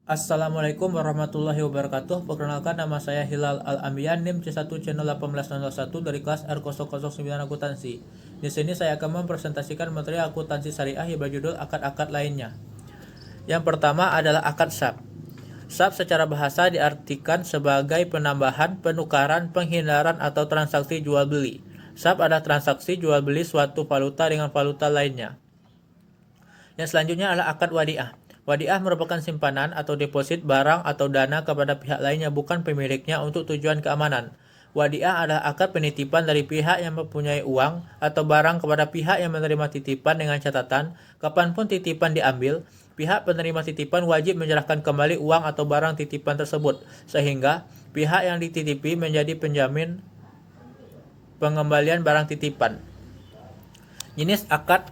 Assalamualaikum warahmatullahi wabarakatuh. Perkenalkan, nama saya Hilal Al-Ambian, NIM C1 channel 18001 dari kelas R009 akuntansi. Di sini saya akan mempresentasikan materi akuntansi syariah yang berjudul akad-akad lainnya. Yang pertama adalah akad SAP. SAP secara bahasa diartikan sebagai penambahan, penukaran, penghindaran atau transaksi jual beli. SAP adalah transaksi jual beli suatu valuta dengan valuta lainnya. Yang selanjutnya adalah akad wadiah. Wadiah merupakan simpanan atau deposit barang atau dana kepada pihak lainnya, bukan pemiliknya, untuk tujuan keamanan. Wadiah adalah akad penitipan dari pihak yang mempunyai uang atau barang kepada pihak yang menerima titipan dengan catatan, kapanpun titipan diambil, pihak penerima titipan wajib menyerahkan kembali uang atau barang titipan tersebut, sehingga pihak yang dititipi menjadi penjamin pengembalian barang titipan. Jenis akad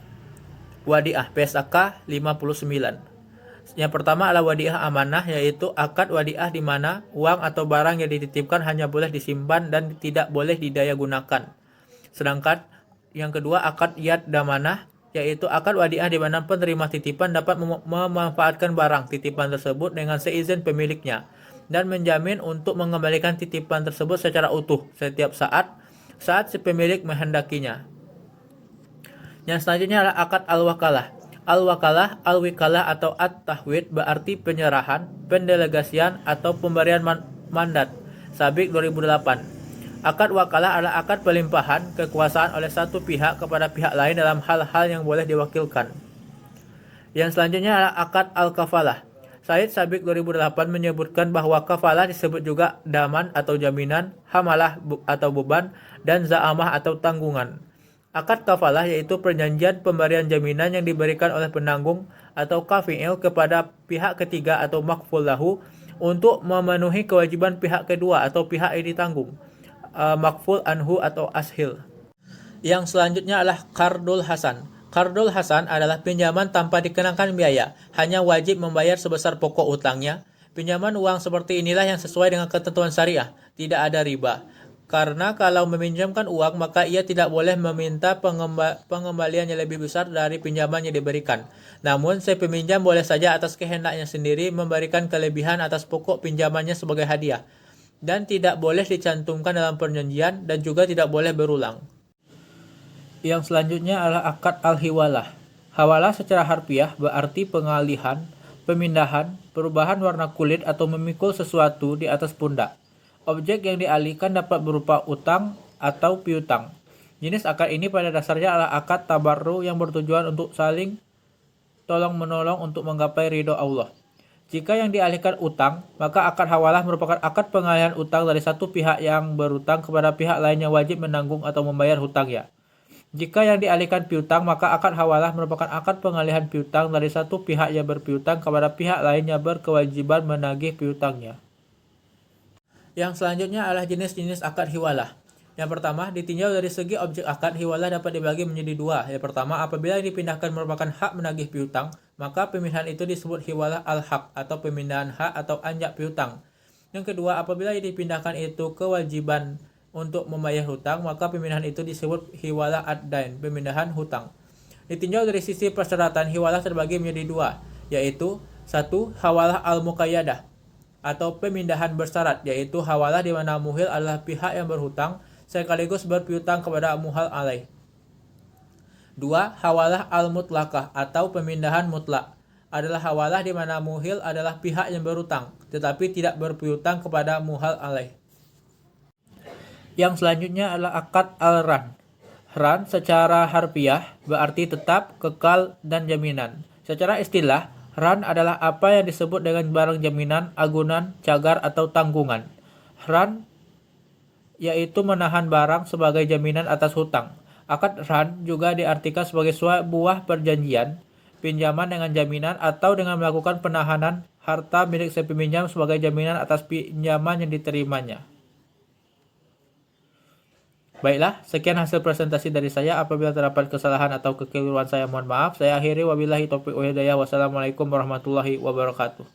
wadiah PSAK 59. Yang pertama adalah wadiah amanah, yaitu akad wadiah di mana uang atau barang yang dititipkan hanya boleh disimpan dan tidak boleh didaya gunakan. Sedangkan yang kedua akad yad damanah, yaitu akad wadiah di mana penerima titipan dapat memanfaatkan barang titipan tersebut dengan seizin pemiliknya dan menjamin untuk mengembalikan titipan tersebut secara utuh setiap saat si pemilik menghendakinya. Yang selanjutnya adalah akad al-wakalah. Al-wakalah, al-wikalah atau at-tahwid berarti penyerahan, pendelegasian atau pemberian mandat. Sabik 2008. Akad wakalah adalah akad pelimpahan kekuasaan oleh satu pihak kepada pihak lain dalam hal-hal yang boleh diwakilkan. Yang selanjutnya adalah akad al-kafalah. Said Sabik 2008 menyebutkan bahwa kafalah disebut juga daman atau jaminan, hamalah atau beban, dan za'amah atau tanggungan. Akad kafalah yaitu perjanjian pemberian jaminan yang diberikan oleh penanggung atau kafiil kepada pihak ketiga atau makful lahu untuk memenuhi kewajiban pihak kedua atau pihak yang ditanggung, makful anhu atau ashil. Yang selanjutnya adalah qardul hasan. Qardul hasan adalah pinjaman tanpa dikenakan biaya, hanya wajib membayar sebesar pokok utangnya. Pinjaman uang seperti inilah yang sesuai dengan ketentuan syariah, tidak ada riba. Karena kalau meminjamkan uang, maka ia tidak boleh meminta pengembalian yang lebih besar dari pinjaman yang diberikan. Namun, si peminjam boleh saja atas kehendaknya sendiri memberikan kelebihan atas pokok pinjamannya sebagai hadiah. Dan tidak boleh dicantumkan dalam perjanjian dan juga tidak boleh berulang. Yang selanjutnya adalah akad al-hiwalah. Hawalah secara harfiah berarti pengalihan, pemindahan, perubahan warna kulit atau memikul sesuatu di atas pundak. Objek yang dialihkan dapat berupa utang atau piutang. Jenis akad ini pada dasarnya adalah akad tabarru yang bertujuan untuk saling tolong-menolong untuk menggapai ridho Allah. Jika yang dialihkan utang, maka akad hawalah merupakan akad pengalihan utang dari satu pihak yang berutang kepada pihak lain yang wajib menanggung atau membayar hutangnya. Jika yang dialihkan piutang, maka akad hawalah merupakan akad pengalihan piutang dari satu pihak yang berpiutang kepada pihak lain yang berkewajiban menagih piutangnya. Yang selanjutnya adalah jenis-jenis akad hiwalah. Yang pertama, ditinjau dari segi objek akad, hiwalah dapat dibagi menjadi dua. Yang pertama, apabila dipindahkan merupakan hak menagih piutang, maka pemindahan itu disebut hiwalah al-haq atau pemindahan hak atau anjak piutang. Yang kedua, apabila dipindahkan itu kewajiban untuk membayar hutang, maka pemindahan itu disebut hiwalah ad-dain, pemindahan hutang. Ditinjau dari sisi persyaratan, hiwalah terbagi menjadi dua, yaitu satu, hawalah al-muqayyadah atau pemindahan bersyarat, yaitu hawalah di mana muhil adalah pihak yang berhutang sekaligus berpiutang kepada muhal alaih. Dua, hawalah al-mutlaqah atau pemindahan mutlak, adalah hawalah di mana muhil adalah pihak yang berhutang tetapi tidak berpiutang kepada muhal alaih. Yang selanjutnya adalah akad al-ran. Ran secara harfiah berarti tetap, kekal, dan jaminan. Secara istilah, ran adalah apa yang disebut dengan barang jaminan, agunan, cagar, atau tanggungan. Ran yaitu menahan barang sebagai jaminan atas hutang. Akad ran juga diartikan sebagai sebuah perjanjian, pinjaman dengan jaminan atau dengan melakukan penahanan harta milik si peminjam sebagai jaminan atas pinjaman yang diterimanya. Baiklah, sekian hasil presentasi dari saya. Apabila terdapat kesalahan atau kekeliruan saya mohon maaf. Saya akhiri, wabillahi taufiq wal hidayah. Wassalamualaikum warahmatullahi wabarakatuh.